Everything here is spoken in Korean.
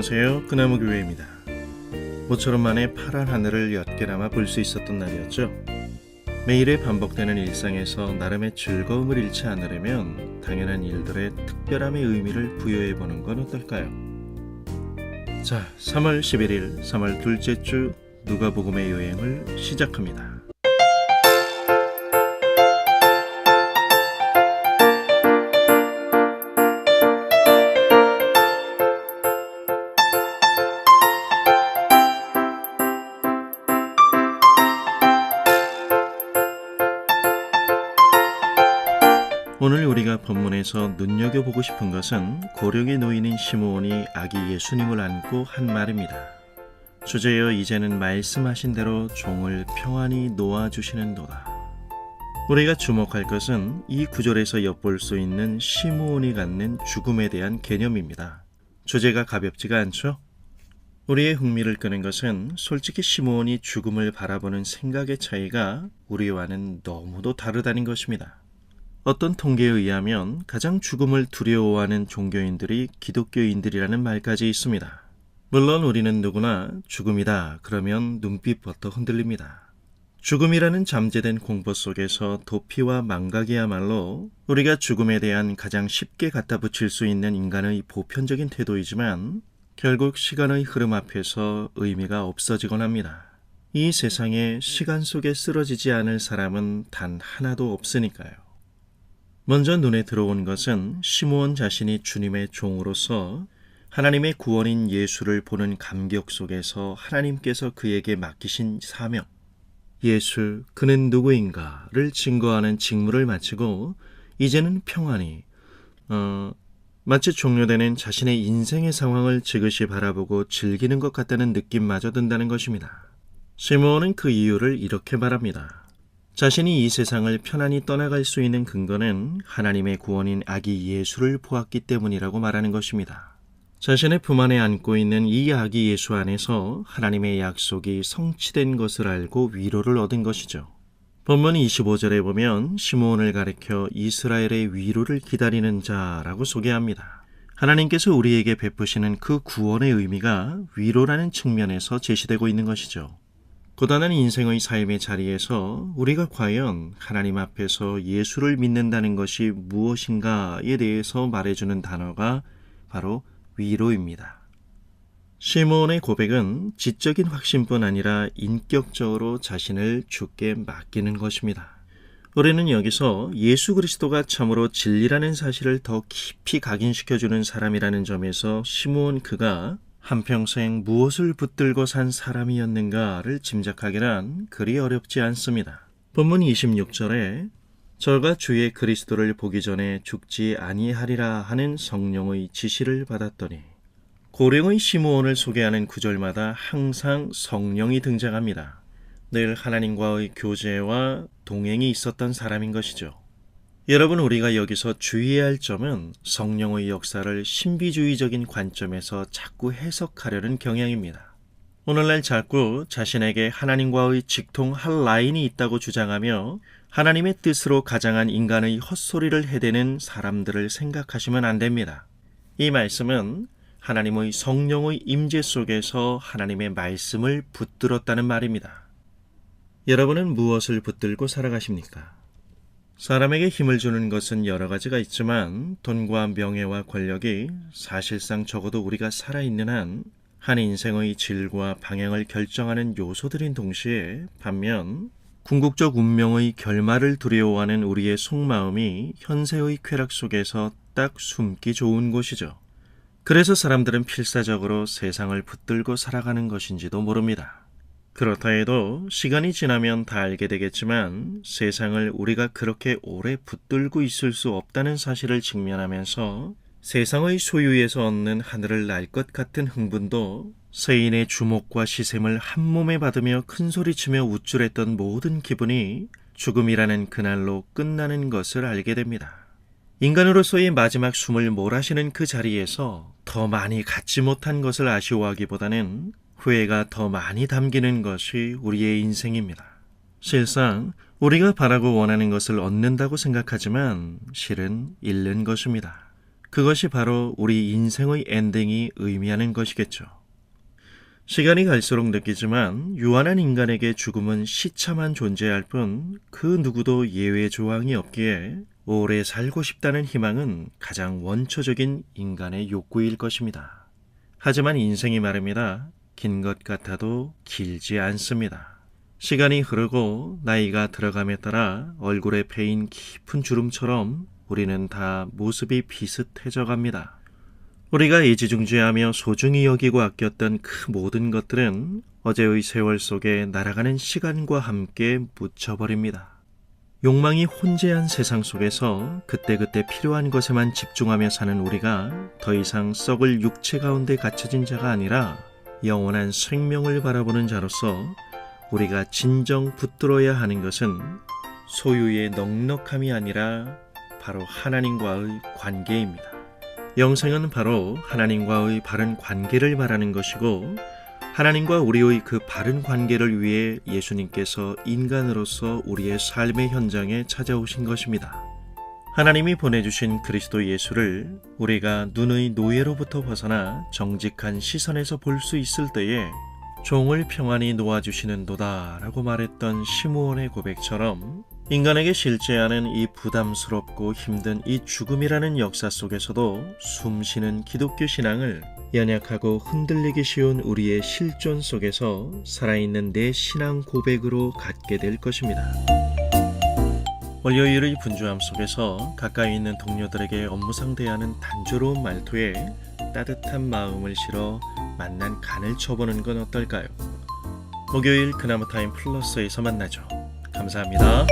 안녕하세요. 그나무교회입니다. 모처럼 만에 파란 하늘을 옅게나마 볼 수 있었던 날이었죠. 매일의 반복되는 일상에서 나름의 즐거움을 잃지 않으려면 당연한 일들의 특별함의 의미를 부여해보는 건 어떨까요? 자, 3월 11일 3월 둘째 주 누가복음의 여행을 시작합니다. 오늘 우리가 본문에서 눈여겨보고 싶은 것은 고령의 노인인 시므온이 아기 예수님을 안고 한 말입니다. 주제여 이제는 말씀하신 대로 종을 평안히 놓아주시는도다. 우리가 주목할 것은 이 구절에서 엿볼 수 있는 시므온이 갖는 죽음에 대한 개념입니다. 주제가 가볍지가 않죠? 우리의 흥미를 끄는 것은 솔직히 시므온이 죽음을 바라보는 생각의 차이가 우리와는 너무도 다르다는 것입니다. 어떤 통계에 의하면 가장 죽음을 두려워하는 종교인들이 기독교인들이라는 말까지 있습니다. 물론 우리는 누구나 죽음이다 그러면 눈빛부터 흔들립니다. 죽음이라는 잠재된 공포 속에서 도피와 망각이야말로 우리가 죽음에 대한 가장 쉽게 갖다 붙일 수 있는 인간의 보편적인 태도이지만 결국 시간의 흐름 앞에서 의미가 없어지곤 합니다. 이 세상에 시간 속에 쓰러지지 않을 사람은 단 하나도 없으니까요. 먼저 눈에 들어온 것은 시므온 자신이 주님의 종으로서 하나님의 구원인 예수를 보는 감격 속에서 하나님께서 그에게 맡기신 사명, 예수 그는 누구인가를 증거하는 직무를 마치고 이제는 평안히 마치 종료되는 자신의 인생의 상황을 지그시 바라보고 즐기는 것 같다는 느낌마저 든다는 것입니다. 시므온은 그 이유를 이렇게 말합니다. 자신이 이 세상을 편안히 떠나갈 수 있는 근거는 하나님의 구원인 아기 예수를 보았기 때문이라고 말하는 것입니다. 자신의 품 안에 안고 있는 이 아기 예수 안에서 하나님의 약속이 성취된 것을 알고 위로를 얻은 것이죠. 본문 25절에 보면 시므온을 가리켜 이스라엘의 위로를 기다리는 자라고 소개합니다. 하나님께서 우리에게 베푸시는 그 구원의 의미가 위로라는 측면에서 제시되고 있는 것이죠. 고단한 인생의 삶의 자리에서 우리가 과연 하나님 앞에서 예수를 믿는다는 것이 무엇인가에 대해서 말해주는 단어가 바로 위로입니다. 시므온의 고백은 지적인 확신뿐 아니라 인격적으로 자신을 주께 맡기는 것입니다. 우리는 여기서 예수 그리스도가 참으로 진리라는 사실을 더 깊이 각인시켜주는 사람이라는 점에서 시므온 그가 한평생 무엇을 붙들고 산 사람이었는가를 짐작하기란 그리 어렵지 않습니다. 본문 26절에 저가 주의 그리스도를 보기 전에 죽지 아니하리라 하는 성령의 지시를 받았더니 고령의 시므온을 소개하는 구절마다 항상 성령이 등장합니다. 늘 하나님과의 교제와 동행이 있었던 사람인 것이죠. 여러분, 우리가 여기서 주의해야 할 점은 성령의 역사를 신비주의적인 관점에서 자꾸 해석하려는 경향입니다. 오늘날 자꾸 자신에게 하나님과의 직통할 라인이 있다고 주장하며 하나님의 뜻으로 가장한 인간의 헛소리를 해대는 사람들을 생각하시면 안 됩니다. 이 말씀은 하나님의 성령의 임재 속에서 하나님의 말씀을 붙들었다는 말입니다. 여러분은 무엇을 붙들고 살아가십니까? 사람에게 힘을 주는 것은 여러 가지가 있지만 돈과 명예와 권력이 사실상 적어도 우리가 살아있는 한 인생의 질과 방향을 결정하는 요소들인 동시에 반면 궁극적 운명의 결말을 두려워하는 우리의 속마음이 현세의 쾌락 속에서 딱 숨기 좋은 곳이죠. 그래서 사람들은 필사적으로 세상을 붙들고 살아가는 것인지도 모릅니다. 그렇다 해도 시간이 지나면 다 알게 되겠지만 세상을 우리가 그렇게 오래 붙들고 있을 수 없다는 사실을 직면하면서 세상의 소유에서 얻는 하늘을 날 것 같은 흥분도 세인의 주목과 시샘을 한 몸에 받으며 큰소리치며 우쭐했던 모든 기분이 죽음이라는 그날로 끝나는 것을 알게 됩니다. 인간으로서의 마지막 숨을 몰아쉬는 그 자리에서 더 많이 갖지 못한 것을 아쉬워하기보다는 후회가 더 많이 담기는 것이 우리의 인생입니다. 실상 우리가 바라고 원하는 것을 얻는다고 생각하지만 실은 잃는 것입니다. 그것이 바로 우리 인생의 엔딩이 의미하는 것이겠죠. 시간이 갈수록 느끼지만 유한한 인간에게 죽음은 시차만 존재할 뿐 그 누구도 예외 조항이 없기에 오래 살고 싶다는 희망은 가장 원초적인 인간의 욕구일 것입니다. 하지만 인생이 말입니다. 긴 것 같아도 길지 않습니다. 시간이 흐르고 나이가 들어감에 따라 얼굴에 패인 깊은 주름처럼 우리는 다 모습이 비슷해져 갑니다. 우리가 애지중지하며 소중히 여기고 아꼈던 그 모든 것들은 어제의 세월 속에 날아가는 시간과 함께 묻혀버립니다. 욕망이 혼재한 세상 속에서 그때그때 필요한 것에만 집중하며 사는 우리가 더 이상 썩을 육체 가운데 갇혀진 자가 아니라 영원한 생명을 바라보는 자로서 우리가 진정 붙들어야 하는 것은 소유의 넉넉함이 아니라 바로 하나님과의 관계입니다. 영생은 바로 하나님과의 바른 관계를 말하는 것이고 하나님과 우리의 그 바른 관계를 위해 예수님께서 인간으로서 우리의 삶의 현장에 찾아오신 것입니다. 하나님이 보내주신 그리스도 예수를 우리가 눈의 노예로부터 벗어나 정직한 시선에서 볼 수 있을 때에 종을 평안히 놓아주시는도다 라고 말했던 시므온의 고백처럼 인간에게 실제하는 이 부담스럽고 힘든 이 죽음이라는 역사 속에서도 숨쉬는 기독교 신앙을 연약하고 흔들리기 쉬운 우리의 실존 속에서 살아있는 내 신앙 고백으로 갖게 될 것입니다. 월요일의 분주함 속에서 가까이 있는 동료들에게 업무상 대하는 단조로운 말투에 따뜻한 마음을 실어 만난 간을 쳐보는 건 어떨까요? 목요일 그나마 타임 플러스에서 만나죠. 감사합니다.